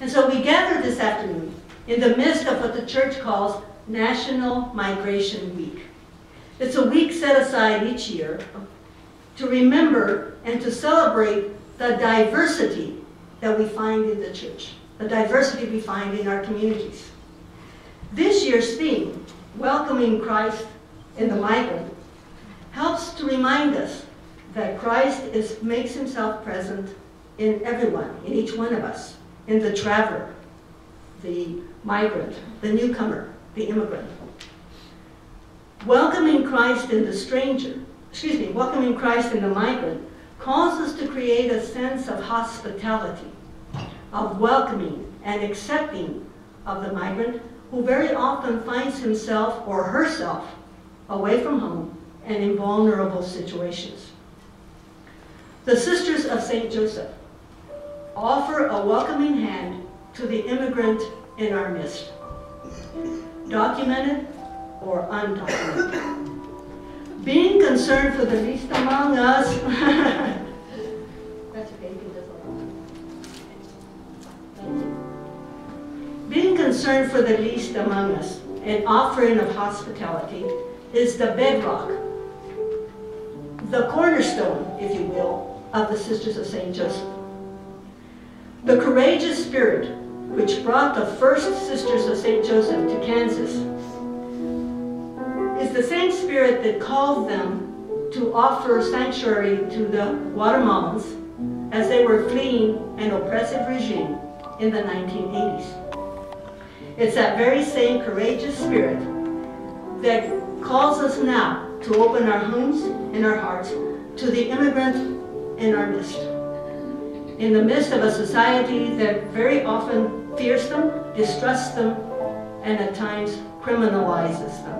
And so we gather this afternoon in the midst of what the church calls National Migration Week. It's a week set aside each year to remember and to celebrate the diversity that we find in the church, the diversity we find in our communities. This year's theme, Welcoming Christ in the Migrant, helps to remind us that Christ makes himself present in everyone, in each one of us, in the traveler, the migrant, the newcomer, the immigrant. Welcoming Christ in welcoming Christ in the migrant calls us to create a sense of hospitality, of welcoming and accepting of the migrant who very often finds himself or herself away from home and in vulnerable situations. The Sisters of St. Joseph offer a welcoming hand to the immigrant in our midst, documented or undocumented. Being concerned for the least among us, that's okay, you can just thank you. Being concerned for the least among us, an offering of hospitality, is the bedrock, the cornerstone, if you will, of the Sisters of St. Joseph. The courageous spirit which brought the first Sisters of St. Joseph to Kansas is the same spirit that called them to offer sanctuary to the Guatemalans as they were fleeing an oppressive regime in the 1980s. It's that very same courageous spirit that calls us now to open our homes and our hearts to the immigrant in our midst. In the midst of a society that very often fears them, distrusts them, and at times criminalizes them.